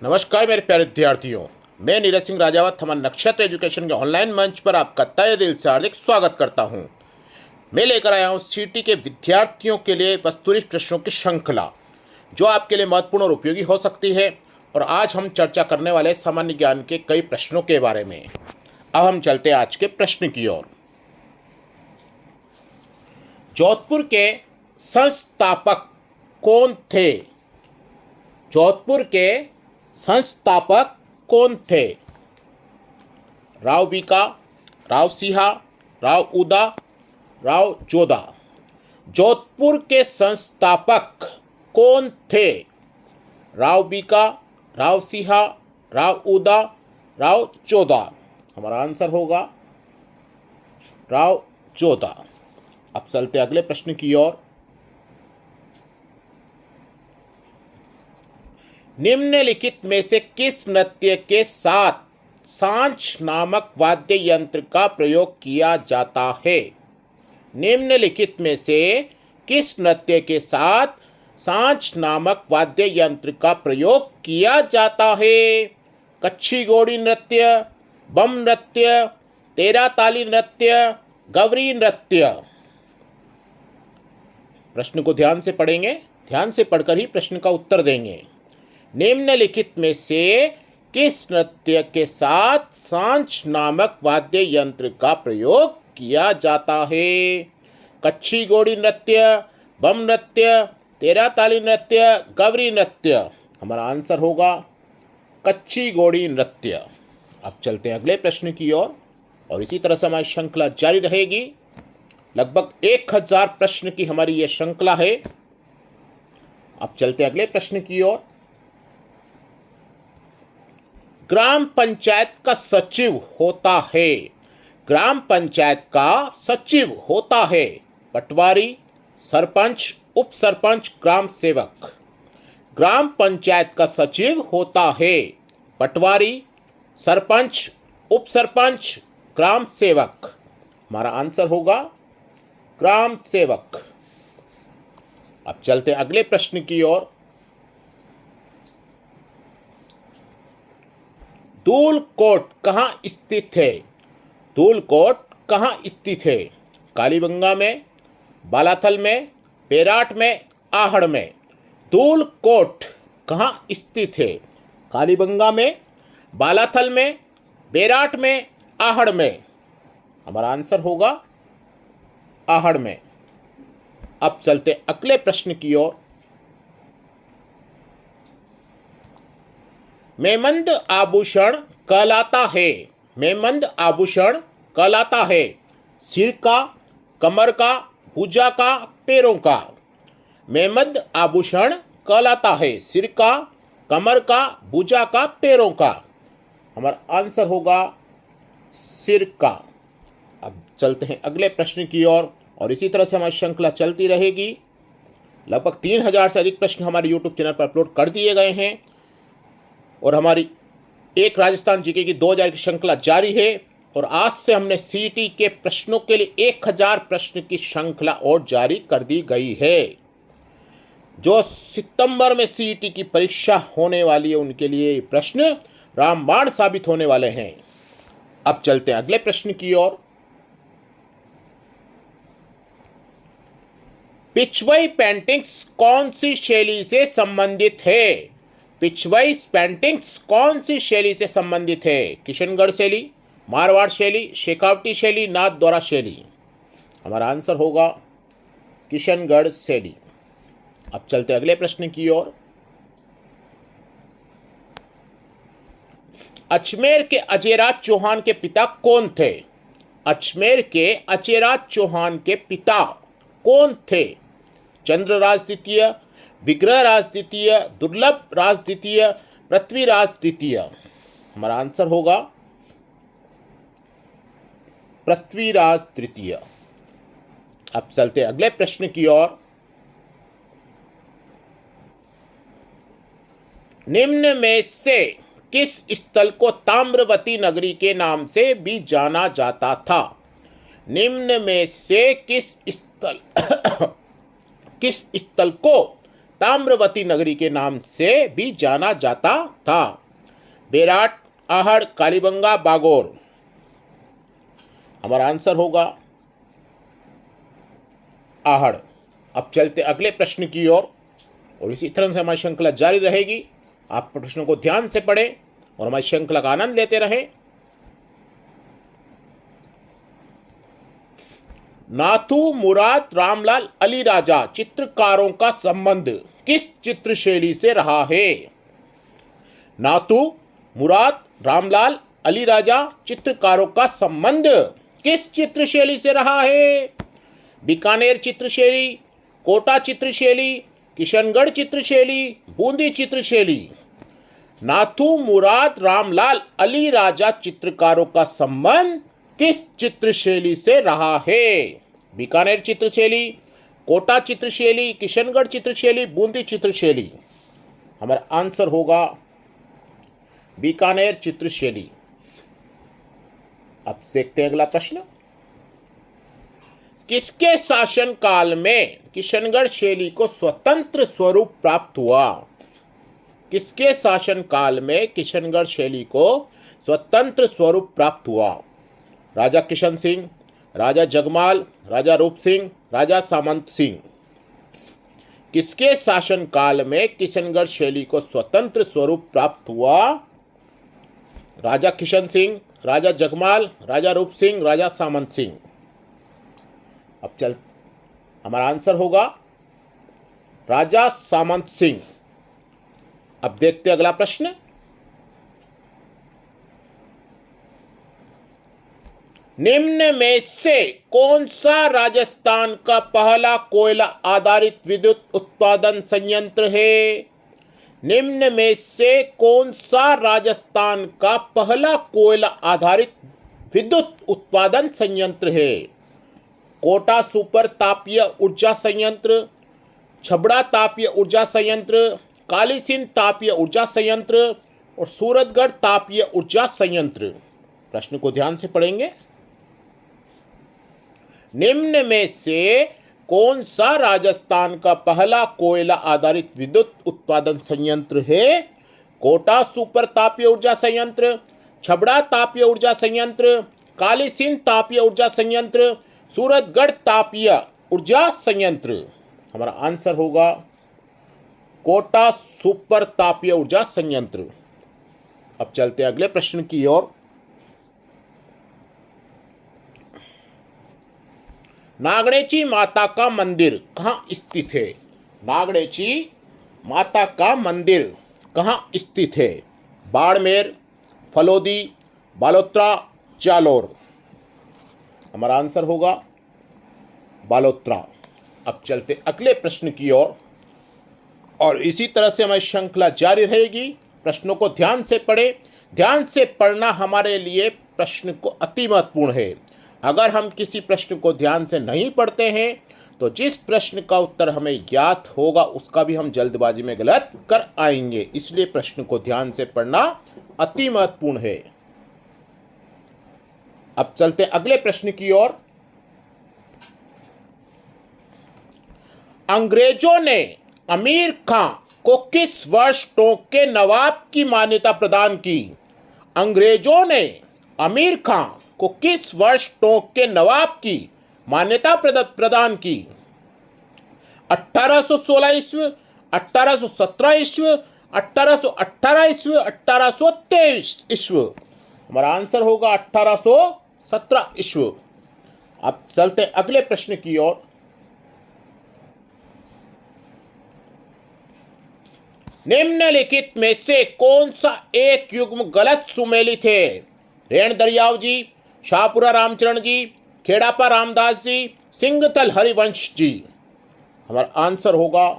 नमस्कार मेरे प्यारे विद्यार्थियों। मैं नीरज सिंह राजावत हमारे नक्षत्र एजुकेशन के ऑनलाइन मंच पर आपका तहे दिल से हार्दिक स्वागत करता हूं। मैं लेकर आया हूं सीटी के विद्यार्थियों के लिए वस्तुनिष्ठ प्रश्नों की श्रृंखला, जो आपके लिए महत्वपूर्ण और उपयोगी हो सकती है। और आज हम चर्चा करने वाले सामान्य ज्ञान के कई प्रश्नों के बारे में। अब हम चलते हैं आज के प्रश्न की ओर। जोधपुर के संस्थापक कौन थे? जोधपुर के संस्थापक कौन थे? राव बीका, राव सिंहा, राव उदा, राव जोधा। जोधपुर के संस्थापक कौन थे? राव बीका, राव सिंहा, राव उदा, राव जोधा। हमारा आंसर होगा राव जोधा। अब चलते अगले प्रश्न की ओर। निम्नलिखित में से किस नृत्य के साथ सांच नामक वाद्य यंत्र का प्रयोग किया जाता है? निम्नलिखित में से किस नृत्य के साथ सांच नामक वाद्य यंत्र का प्रयोग किया जाता है? कच्छी घोड़ी नृत्य, बम नृत्य, तेरा ताली नृत्य, गवरी नृत्य। प्रश्न को ध्यान से पढ़ेंगे, ध्यान से पढ़कर ही प्रश्न का उत्तर देंगे। निम्नलिखित में से किस नृत्य के साथ सांच नामक वाद्य यंत्र का प्रयोग किया जाता है? कच्छी घोड़ी नृत्य, बम नृत्य, तेरा ताली नृत्य, गवरी नृत्य। हमारा आंसर होगा कच्छी घोड़ी नृत्य। अब चलते हैं अगले प्रश्न की ओर और इसी तरह से हमारी श्रृंखला जारी रहेगी। लगभग 1000 प्रश्न की हमारी यह श्रृंखला है। अब चलते हैं अगले प्रश्न की ओर। ग्राम पंचायत का सचिव होता है। ग्राम पंचायत का सचिव होता है पटवारी, सरपंच, उप सरपंच, ग्राम सेवक। ग्राम पंचायत का सचिव होता है पटवारी, सरपंच, उप सरपंच, ग्राम सेवक। हमारा आंसर होगा ग्राम सेवक। अब चलते हैं अगले प्रश्न की ओर। धूलकोट कहाँ स्थित है? धूलकोट कहाँ स्थित है? कालीबंगा में, बालाथल में, बेराट में, आहड़ में। धूलकोट कहाँ स्थित है? कालीबंगा में, बालाथल में, बेराट में, आहड़ में। हमारा आंसर होगा आहड़ में। अब चलते अगले प्रश्न की ओर। मेमंद आभूषण कहलाता है। मेमंद आभूषण कहलाता है सिर का, कमर का, भुजा का, पैरों का। मेमंद आभूषण कहलाता है सिर का, कमर का, भुजा का, पैरों का। हमारा आंसर होगा सिर का। अब चलते हैं अगले प्रश्न की ओर और इसी तरह से हमारी श्रृंखला चलती रहेगी। लगभग 3000 से अधिक प्रश्न हमारे यूट्यूब चैनल पर अपलोड कर दिए गए हैं और हमारी एक राजस्थान जीके की 2000 की श्रृंखला जारी है। और आज से हमने सीईटी के प्रश्नों के लिए 1000 प्रश्न की श्रृंखला और जारी कर दी गई है। जो सितंबर में सीईटी की परीक्षा होने वाली है उनके लिए ये प्रश्न रामबाण साबित होने वाले हैं। अब चलते हैं अगले प्रश्न की ओर। पिछवई पेंटिंग्स कौन सी शैली से संबंधित है? पिछवई पेंटिंग्स कौन सी शैली से संबंधित है? किशनगढ़ शैली, मारवाड़ शैली, शेखावटी शैली, नाथ द्वारा शैली। हमारा आंसर होगा किशनगढ़ शैली। अब चलते अगले प्रश्न की ओर। अजमेर के अजयराज चौहान के पिता कौन थे? अजमेर के अजयराज चौहान के पिता कौन थे? चंद्रराज द्वितीय, विग्रहराज द्वितीय, दुर्लभ राज द्वितीय, पृथ्वीराज द्वितीय। हमारा आंसर होगा पृथ्वीराज तृतीय। अब चलते अगले प्रश्न की ओर। निम्न में से किस स्थल को ताम्रवती नगरी के नाम से भी जाना जाता था? निम्न में से किस स्थल को ताम्रवती नगरी के नाम से भी जाना जाता था। बेराट, आहड़, कालीबंगा, बागोर। हमारा आंसर होगा आहड़। अब चलते अगले प्रश्न की ओर और इसी तरह से हमारी श्रृंखला जारी रहेगी। आप प्रश्नों को ध्यान से पढ़ें और हमारी श्रृंखला का आनंद लेते रहें। नाथू, मुराद, रामलाल, अली राजा चित्रकारों का संबंध किस चित्र शैली से रहा है? नाथू, मुराद, रामलाल, अली राजा चित्रकारों का संबंध किस चित्र शैली से रहा है? बीकानेर चित्रशैली, कोटा चित्रशैली, किशनगढ़ चित्रशैली, बूंदी चित्रशैली। नाथू, मुराद, रामलाल, अली राजा चित्रकारों का संबंध किस चित्रशैली से रहा है? बीकानेर चित्रशैली, कोटा चित्रशैली, किशनगढ़ चित्रशैली, बूंदी चित्रशैली। हमारा आंसर होगा बीकानेर चित्रशैली। अब देखते हैं अगला प्रश्न। किसके शासन काल में किशनगढ़ शैली को स्वतंत्र स्वरूप प्राप्त हुआ? किसके शासन काल में किशनगढ़ शैली को स्वतंत्र स्वरूप प्राप्त हुआ? राजा किशन सिंह, राजा जगमाल, राजा रूप सिंह, राजा सामंत सिंह। किसके शासन काल में किशनगढ़ शैली को स्वतंत्र स्वरूप प्राप्त हुआ? राजा किशन सिंह, राजा जगमाल, राजा रूप सिंह, राजा सामंत सिंह। अब चल हमारा आंसर होगा राजा सामंत सिंह। अब देखते अगला प्रश्न। निम्न में से कौन सा राजस्थान का पहला कोयला आधारित विद्युत उत्पादन संयंत्र है? निम्न में से कौन सा राजस्थान का पहला कोयला आधारित विद्युत उत्पादन संयंत्र है? कोटा सुपर तापीय ऊर्जा संयंत्र, छबड़ा तापीय ऊर्जा संयंत्र, काली सिंध तापीय ऊर्जा संयंत्र और सूरतगढ़ तापीय ऊर्जा संयंत्र। प्रश्न को ध्यान से पढ़ेंगे। निम्न में से कौन सा राजस्थान का पहला कोयला आधारित विद्युत उत्पादन संयंत्र है? कोटा सुपर तापीय ऊर्जा संयंत्र, छबड़ा तापीय ऊर्जा संयंत्र, काली सिंध तापीय ऊर्जा संयंत्र, सूरतगढ़ तापीय ऊर्जा संयंत्र। हमारा आंसर होगा कोटा सुपर तापीय ऊर्जा संयंत्र। अब चलते अगले प्रश्न की ओर। नागणेची माता का मंदिर कहाँ स्थित है? नागणेची माता का मंदिर कहाँ स्थित है? बाड़मेर, फलोदी, बालोतरा, जालोर। हमारा आंसर होगा बालोतरा। अब चलते अगले प्रश्न की ओर और इसी तरह से हमारी श्रृंखला जारी रहेगी। प्रश्नों को ध्यान से पढ़ें। ध्यान से पढ़ना हमारे लिए प्रश्न को अति महत्वपूर्ण है। अगर हम किसी प्रश्न को ध्यान से नहीं पढ़ते हैं तो जिस प्रश्न का उत्तर हमें याद होगा उसका भी हम जल्दबाजी में गलत कर आएंगे। इसलिए प्रश्न को ध्यान से पढ़ना अति महत्वपूर्ण है। अब चलते अगले प्रश्न की ओर। अंग्रेजों ने अमीर खां को किस वर्ष टोंक के नवाब की मान्यता प्रदान की? अंग्रेजों ने अमीर खां को किस वर्ष टोंक के नवाब की मान्यता प्रदान की? 1816 ईस्वी, 1817 ईस्वी, 1818 ईस्वी, 1823 ईस्वी। हमारा आंसर होगा 1817 ईस्वी। अब चलते अगले प्रश्न की ओर। निम्नलिखित में से कौन सा एक युग्म गलत सुमेलित है? रेण दरियाव जी, शाहपुरा रामचरण जी, खेड़ापा रामदास जी, सिंघथल हरिवंश जी। हमारा आंसर होगा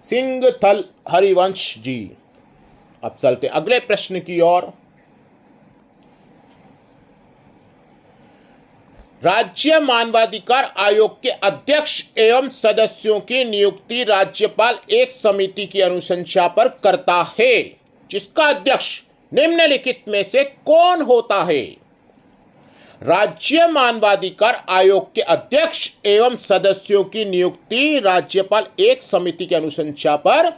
सिंघथल हरिवंश जी। अब चलते अगले प्रश्न की ओर। राज्य मानवाधिकार आयोग के अध्यक्ष एवं सदस्यों की नियुक्ति राज्यपाल एक समिति की अनुशंसा पर करता है, जिसका अध्यक्ष निम्नलिखित में से कौन होता है? राज्य मानवाधिकार आयोग के अध्यक्ष एवं सदस्यों की नियुक्ति राज्यपाल एक समिति की अनुशंसा पर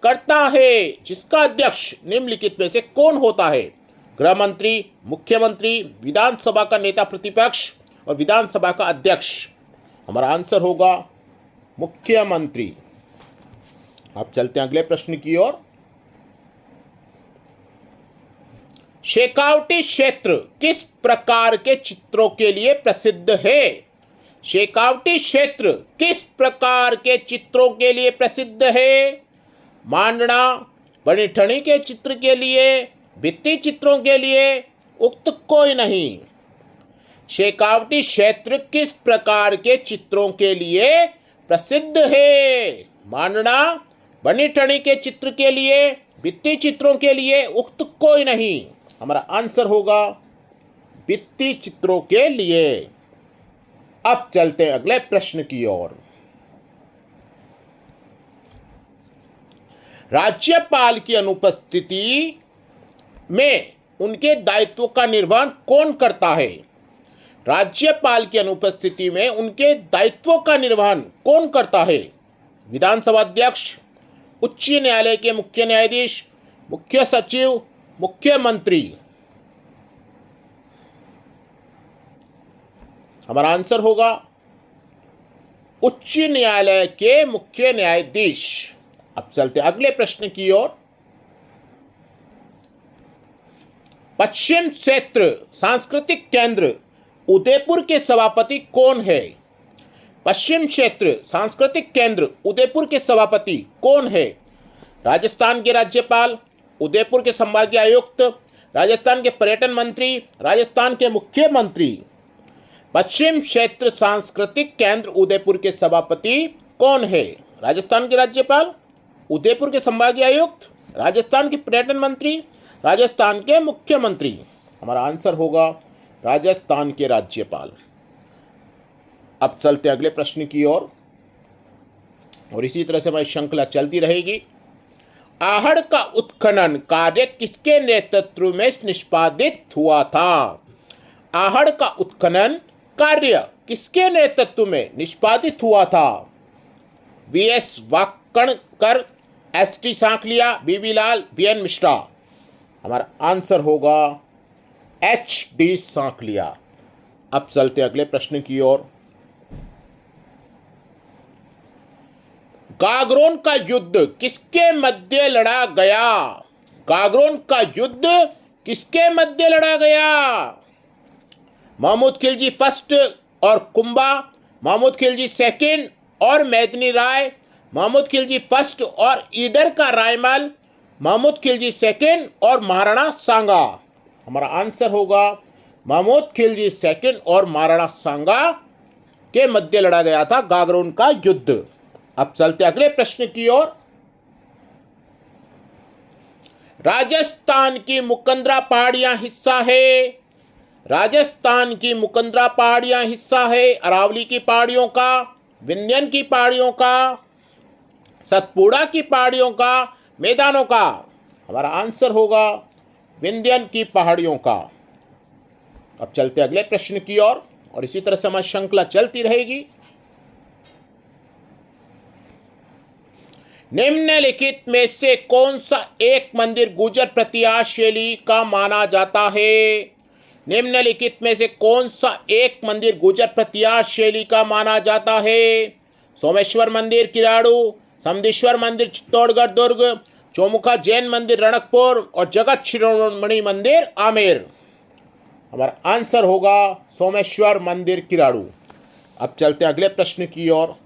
करता है, जिसका अध्यक्ष निम्नलिखित में से कौन होता है? गृह मंत्री, मुख्यमंत्री, विधानसभा का नेता प्रतिपक्ष और विधानसभा का अध्यक्ष। हमारा आंसर होगा मुख्यमंत्री। अब चलते हैं अगले प्रश्न की ओर। शेखावटी क्षेत्र किस प्रकार के चित्रों के लिए प्रसिद्ध है? शेखावटी क्षेत्र किस प्रकार के चित्रों के लिए प्रसिद्ध है? मांडना, बनी ठनी के चित्र के लिए, भित्ति चित्रों के लिए, उक्त कोई नहीं। शेखावटी क्षेत्र किस प्रकार के चित्रों के लिए प्रसिद्ध है? मांडना, बनी ठनी के चित्र के लिए, भित्ति चित्रों के लिए, उक्त कोई नहीं। हमारा आंसर होगा भित्ति चित्रों के लिए। अब चलते हैं अगले प्रश्न की ओर। राज्यपाल की अनुपस्थिति में उनके दायित्वों का निर्वहन कौन करता है? राज्यपाल की अनुपस्थिति में उनके दायित्वों का निर्वहन कौन करता है? विधानसभा अध्यक्ष, उच्च न्यायालय के मुख्य न्यायाधीश, मुख्य सचिव, मुख्यमंत्री। हमारा आंसर होगा उच्च न्यायालय के मुख्य न्यायाधीश। अब चलते अगले प्रश्न की ओर। पश्चिम क्षेत्र सांस्कृतिक केंद्र उदयपुर के सभापति कौन है? पश्चिम क्षेत्र सांस्कृतिक केंद्र उदयपुर के सभापति कौन है? राजस्थान के राज्यपाल, उदयपुर के संभागीय आयुक्त, राजस्थान के पर्यटन मंत्री, राजस्थान के मुख्यमंत्री। पश्चिम क्षेत्र सांस्कृतिक केंद्र उदयपुर के सभापति कौन है? राजस्थान के राज्यपाल, उदयपुर के संभागीय आयुक्त, राजस्थान के पर्यटन मंत्री, राजस्थान के मुख्यमंत्री। हमारा आंसर होगा राजस्थान के राज्यपाल। अब चलते अगले प्रश्न की ओर और इसी तरह से हमारी श्रृंखला चलती रहेगी। आहड़ का उत्खनन कार्य किसके नेतृत्व में निष्पादित हुआ था? आहड़ का उत्खनन कार्य किसके नेतृत्व में निष्पादित हुआ था? वीएस वाकणकर, एसटी सांखलिया, बीबी लाल, वीएन मिश्रा। हमारा आंसर होगा एचडी सांखलिया। अब चलते अगले प्रश्न की ओर। गागरोन का युद्ध किसके मध्य लड़ा गया? गागरोन का युद्ध किसके मध्य लड़ा गया? महमूद खिलजी फर्स्ट और कुंभा, महमूद खिलजी सेकंड और मेदिनी राय, महमूद खिलजी फर्स्ट और ईडर का रायमल, महमूद खिलजी सेकंड और महाराणा सांगा। हमारा आंसर होगा महमूद खिलजी सेकंड और महाराणा सांगा के मध्य लड़ा गया था गागरोन का युद्ध। अब चलते अगले प्रश्न की ओर। राजस्थान की मुकंदरा पहाड़ियां हिस्सा है। राजस्थान की मुकंदरा पहाड़ियां हिस्सा है अरावली की पहाड़ियों का, विंध्यन की पहाड़ियों का, सतपुड़ा की पहाड़ियों का, मैदानों का। हमारा आंसर होगा विंध्यन की पहाड़ियों का। अब चलते अगले प्रश्न की ओर और इसी तरह से हमारी श्रृंखला चलती रहेगी। निम्नलिखित में से कौन सा एक मंदिर गुर्जर प्रतिहार शैली का माना जाता है? निम्नलिखित में से कौन सा एक मंदिर गुर्जर प्रतिहार शैली का माना जाता है? सोमेश्वर मंदिर किराड़ू, समदेश्वर मंदिर चित्तौड़गढ़ दुर्ग, चौमुखा जैन मंदिर रणकपुर और जगत शिरोमणि मंदिर आमेर। हमारा आंसर होगा सोमेश्वर मंदिर किराड़ू। अब चलते हैं अगले प्रश्न की ओर।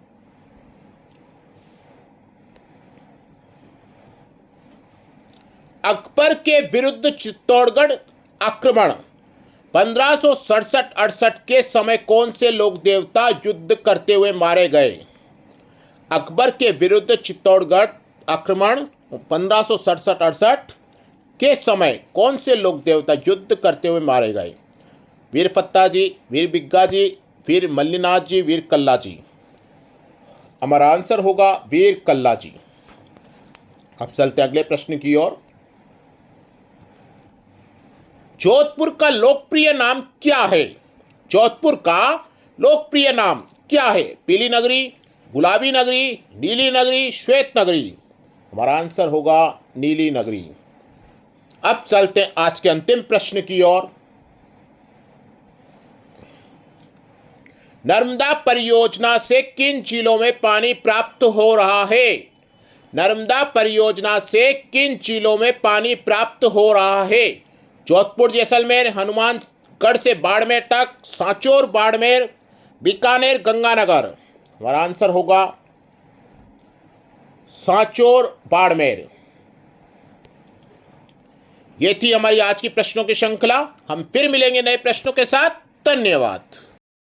अकबर के विरुद्ध चित्तौड़गढ़ आक्रमण 1567-68 के समय कौन से लोक देवता युद्ध करते हुए मारे गए? अकबर के विरुद्ध चित्तौड़गढ़ आक्रमण 1567-68 के समय कौन से लोक देवता युद्ध करते हुए मारे गए? वीर फत्ता जी, वीर बिग्गा जी, वीर मल्लीनाथ जी, वीर कल्ला जी। हमारा आंसर होगा वीर कल्ला जी। अब चलते अगले प्रश्न की ओर। जोधपुर का लोकप्रिय नाम क्या है? जोधपुर का लोकप्रिय नाम क्या है? पीली नगरी, गुलाबी नगरी, नीली नगरी, श्वेत नगरी। हमारा आंसर होगा नीली नगरी। अब चलते हैं आज के अंतिम प्रश्न की ओर। नर्मदा परियोजना से किन जिलों में पानी प्राप्त हो रहा है? नर्मदा परियोजना से किन जिलों में पानी प्राप्त हो रहा है? जोधपुर, जैसलमेर, हनुमानगढ़ से बाड़मेर तक, सांचौर, बाड़मेर, बीकानेर, गंगानगर। हमारा आंसर होगा सांचौर, बाड़मेर। ये थी हमारी आज की प्रश्नों की श्रृंखला। हम फिर मिलेंगे नए प्रश्नों के साथ। धन्यवाद।